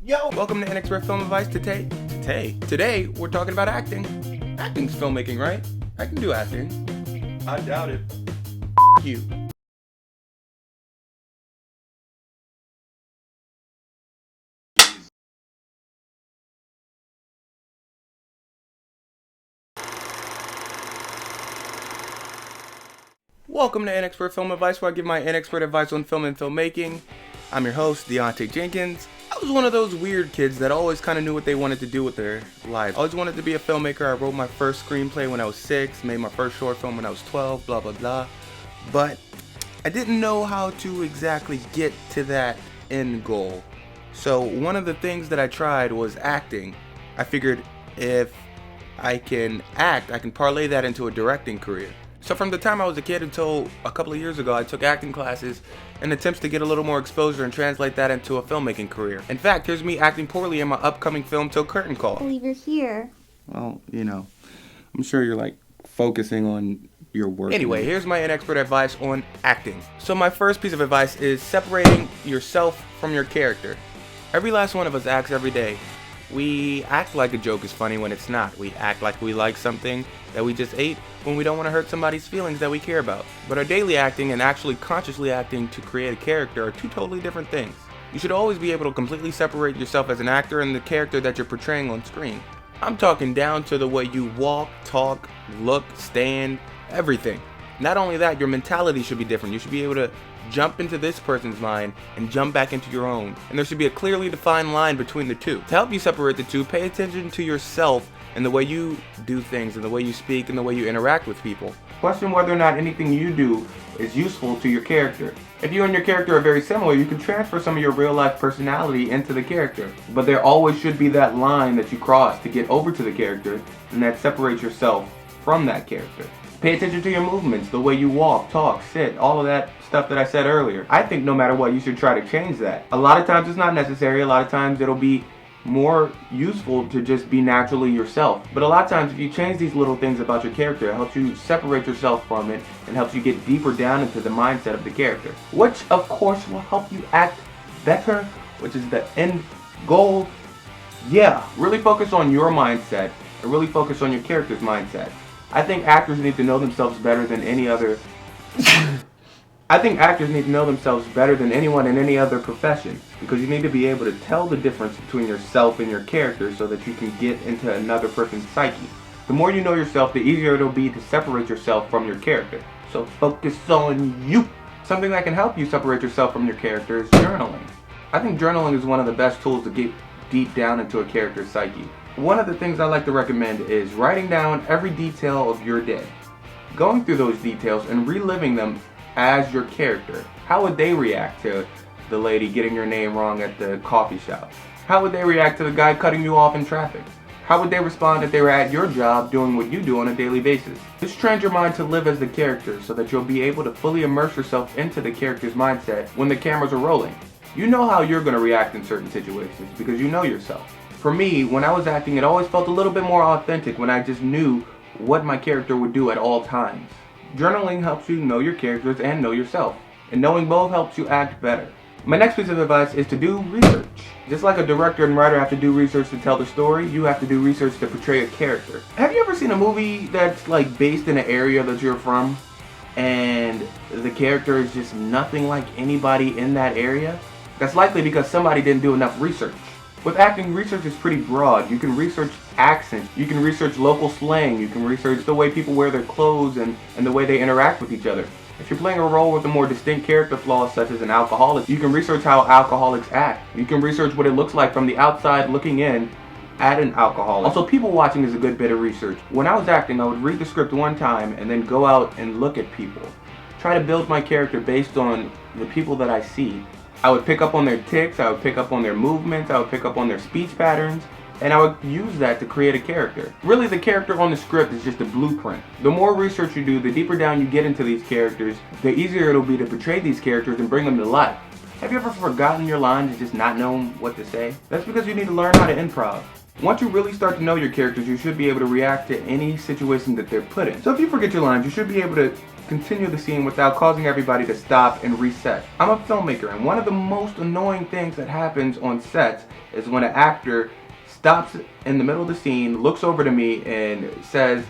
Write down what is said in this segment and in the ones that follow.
Yo, welcome to Inexpert Film Advice. Today, we're talking about acting. Acting's filmmaking, right? I can do acting. I doubt it. You. Welcome to Inexpert Film Advice, where I give my inexpert advice on film and filmmaking. I'm your host, Deontay Jenkins. I was one of those weird kids that always kind of knew what they wanted to do with their lives. I always wanted to be a filmmaker. I wrote my first screenplay when I was 6, made my first short film when I was 12, blah, blah, blah. But I didn't know how to exactly get to that end goal. So one of the things that I tried was acting. I figured if I can act, I can parlay that into a directing career. So from the time I was a kid until a couple of years ago, I took acting classes in attempts to get a little more exposure and translate that into a filmmaking career. In fact, here's me acting poorly in my upcoming film Till Curtain Call. I believe you're here. Well, I'm sure you're focusing on your work. Anyway, here's my inexpert advice on acting. So my first piece of advice is separating yourself from your character. Every last one of us acts every day. We act like a joke is funny when it's not. We act like we like something that we just ate when we don't want to hurt somebody's feelings that we care about. But our daily acting and actually consciously acting to create a character are two totally different things. You should always be able to completely separate yourself as an actor and the character that you're portraying on screen. I'm talking down to the way you walk, talk, look, stand, everything. Not only that, your mentality should be different. You should be able to jump into this person's mind and jump back into your own. And there should be a clearly defined line between the two. To help you separate the two, pay attention to yourself and the way you do things and the way you speak and the way you interact with people. Question whether or not anything you do is useful to your character. If you and your character are very similar, you can transfer some of your real life personality into the character. But there always should be that line that you cross to get over to the character and that separates yourself from that character. Pay attention to your movements, the way you walk, talk, sit, all of that stuff that I said earlier. I think no matter what, you should try to change that. A lot of times it's not necessary. A lot of times it'll be more useful to just be naturally yourself. But a lot of times if you change these little things about your character, it helps you separate yourself from it and helps you get deeper down into the mindset of the character. Which of course will help you act better, which is the end goal. Yeah, really focus on your mindset and really focus on your character's mindset. I think actors need to know themselves better than any other anyone in any other profession, because you need to be able to tell the difference between yourself and your character so that you can get into another person's psyche. The more you know yourself, the easier it'll be to separate yourself from your character. So focus on you. Something that can help you separate yourself from your character is journaling. I think journaling is one of the best tools to get deep down into a character's psyche. One of the things I like to recommend is writing down every detail of your day. Going through those details and reliving them as your character. How would they react to the lady getting your name wrong at the coffee shop? How would they react to the guy cutting you off in traffic? How would they respond if they were at your job doing what you do on a daily basis? Just train your mind to live as the character so that you'll be able to fully immerse yourself into the character's mindset when the cameras are rolling. You know how you're going to react in certain situations because you know yourself. For me, when I was acting, it always felt a little bit more authentic when I just knew what my character would do at all times. Journaling helps you know your characters and know yourself, and knowing both helps you act better. My next piece of advice is to do research. Just like a director and writer have to do research to tell the story, you have to do research to portray a character. Have you ever seen a movie that's based in an area that you're from, and the character is just nothing like anybody in that area? That's likely because somebody didn't do enough research. With acting, research is pretty broad. You can research accents, you can research local slang, you can research the way people wear their clothes and the way they interact with each other. If you're playing a role with a more distinct character flaw such as an alcoholic, you can research how alcoholics act. You can research what it looks like from the outside looking in at an alcoholic. Also, people watching is a good bit of research. When I was acting, I would read the script one time and then go out and look at people. Try to build my character based on the people that I see. I would pick up on their tics, I would pick up on their movements, I would pick up on their speech patterns, and I would use that to create a character. Really, the character on the script is just a blueprint. The more research you do, the deeper down you get into these characters, the easier it'll be to portray these characters and bring them to life. Have you ever forgotten your lines and just not known what to say? That's because you need to learn how to improv. Once you really start to know your characters, you should be able to react to any situation that they're put in. So if you forget your lines, you should be able to continue the scene without causing everybody to stop and reset. I'm a filmmaker, and one of the most annoying things that happens on sets is when an actor stops in the middle of the scene, looks over to me and says,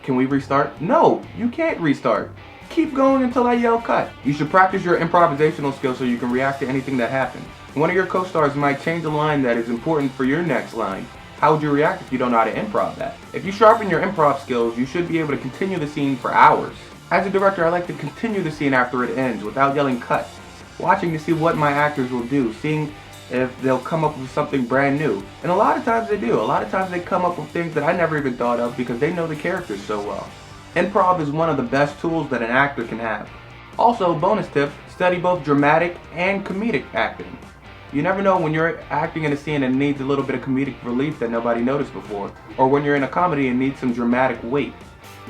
can we restart? No, you can't restart. Keep going until I yell cut. You should practice your improvisational skills so you can react to anything that happens. One of your co-stars might change a line that is important for your next line. How would you react if you don't know how to improv that? If you sharpen your improv skills, you should be able to continue the scene for hours. As a director, I like to continue the scene after it ends without yelling cut. Watching to see what my actors will do, seeing if they'll come up with something brand new. And a lot of times they do. A lot of times they come up with things that I never even thought of because they know the characters so well. Improv is one of the best tools that an actor can have. Also, bonus tip, study both dramatic and comedic acting. You never know when you're acting in a scene and needs a little bit of comedic relief that nobody noticed before, or when you're in a comedy and needs some dramatic weight.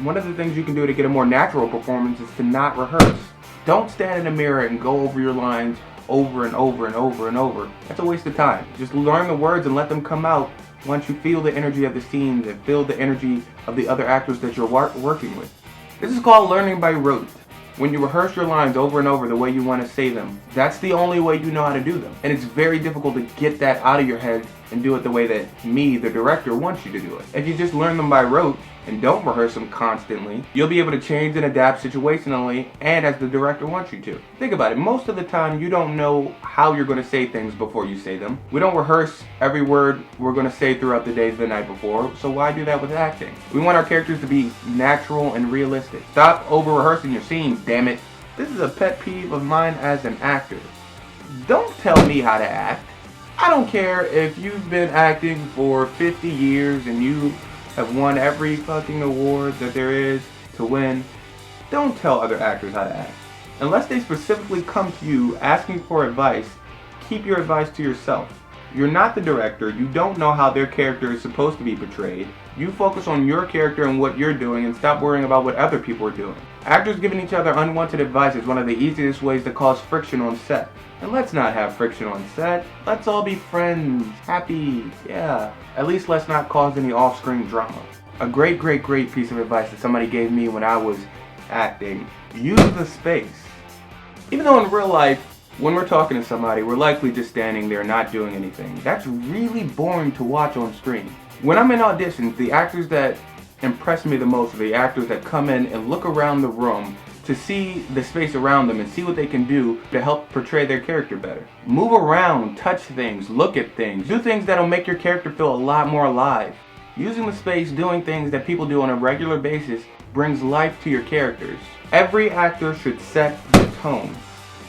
One of the things you can do to get a more natural performance is to not rehearse. Don't stand in the mirror and go over your lines over and over and over and over. That's a waste of time. Just learn the words and let them come out once you feel the energy of the scenes and feel the energy of the other actors that you're working with. This is called learning by rote. When you rehearse your lines over and over the way you want to say them, that's the only way you know how to do them. And it's very difficult to get that out of your head and do it the way that me, the director, wants you to do it. If you just learn them by rote and don't rehearse them constantly, you'll be able to change and adapt situationally and as the director wants you to. Think about it, most of the time you don't know how you're going to say things before you say them. We don't rehearse every word we're going to say throughout the days the night before, so why do that with acting? We want our characters to be natural and realistic. Stop over-rehearsing your scenes, damn it. This is a pet peeve of mine as an actor. Don't tell me how to act. I don't care if you've been acting for 50 years and you have won every fucking award that there is to win. Don't tell other actors how to act. Unless they specifically come to you asking for advice, keep your advice to yourself. You're not the director, you don't know how their character is supposed to be portrayed. You focus on your character and what you're doing and stop worrying about what other people are doing. Actors giving each other unwanted advice is one of the easiest ways to cause friction on set. And let's not have friction on set. Let's all be friends, happy, yeah. At least let's not cause any off-screen drama. A great piece of advice that somebody gave me when I was acting. Use the space. Even though in real life, when we're talking to somebody, we're likely just standing there not doing anything. That's really boring to watch on screen. When I'm in auditions, the actors that impress me the most are the actors that come in and look around the room to see the space around them and see what they can do to help portray their character better. Move around, touch things, look at things, do things that'll make your character feel a lot more alive. Using the space, doing things that people do on a regular basis brings life to your characters. Every actor should set the tone.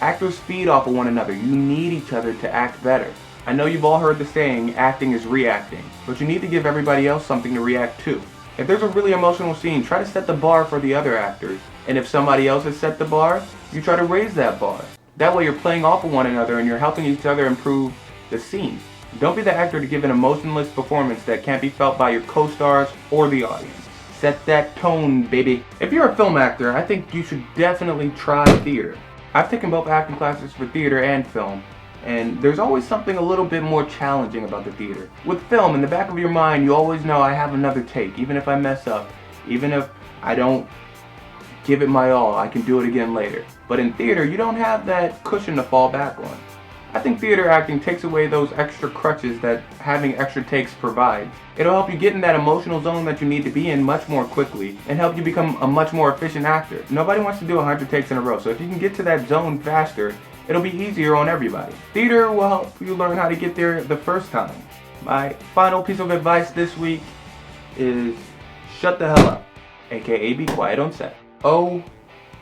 Actors feed off of one another. You need each other to act better. I know you've all heard the saying, acting is reacting, but you need to give everybody else something to react to. If there's a really emotional scene, try to set the bar for the other actors. And if somebody else has set the bar, you try to raise that bar. That way you're playing off of one another and you're helping each other improve the scene. Don't be the actor to give an emotionless performance that can't be felt by your co-stars or the audience. Set that tone, baby. If you're a film actor, I think you should definitely try theater. I've taken both acting classes for theater and film, and there's always something a little bit more challenging about the theater. With film, in the back of your mind, you always know I have another take. Even if I mess up, even if I don't give it my all, I can do it again later. But in theater, you don't have that cushion to fall back on. I think theater acting takes away those extra crutches that having extra takes provides. It'll help you get in that emotional zone that you need to be in much more quickly and help you become a much more efficient actor. Nobody wants to do 100 takes in a row, so if you can get to that zone faster, it'll be easier on everybody. Theater will help you learn how to get there the first time. My final piece of advice this week is shut the hell up, aka be quiet on set. Oh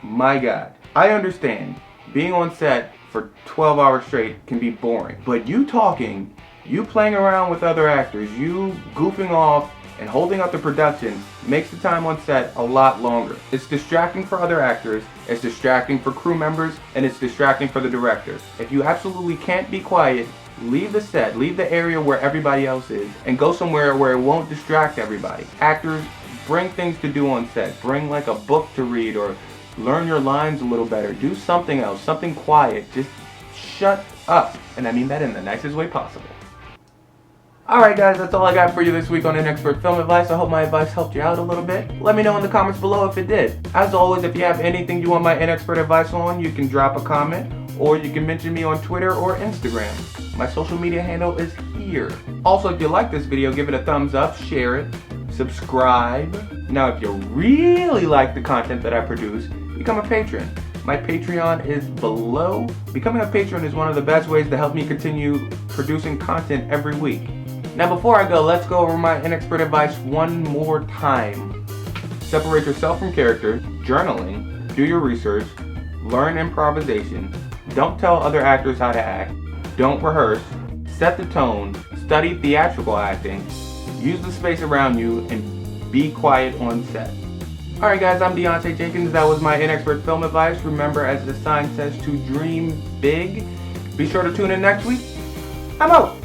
my god. I understand being on set for 12 hours straight can be boring, but you talking, you playing around with other actors, you goofing off and holding up the production makes the time on set a lot longer. It's distracting for other actors, it's distracting for crew members, and it's distracting for the director. If you absolutely can't be quiet, leave the set, leave the area where everybody else is, and go somewhere where it won't distract everybody. Actors, bring things to do on set. Bring like a book to read or learn your lines a little better. Do something else, something quiet. Just shut up. And I mean that in the nicest way possible. Alright guys, that's all I got for you this week on Inexpert Film Advice. I hope my advice helped you out a little bit. Let me know in the comments below if it did. As always, if you have anything you want my Inexpert advice on, you can drop a comment, or you can mention me on Twitter or Instagram. My social media handle is here. Also, if you like this video, give it a thumbs up, share it, subscribe. Now, if you really like the content that I produce, become a patron. My Patreon is below. Becoming a patron is one of the best ways to help me continue producing content every week. Now, before I go, let's go over my inexpert advice one more time. Separate yourself from character, journaling, do your research, learn improvisation, don't tell other actors how to act, don't rehearse, set the tone, study theatrical acting, use the space around you, and be quiet on set. Alright guys, I'm Deontay Jenkins. That was my inexpert film advice. Remember, as the sign says, to dream big. Be sure to tune in next week. I'm out!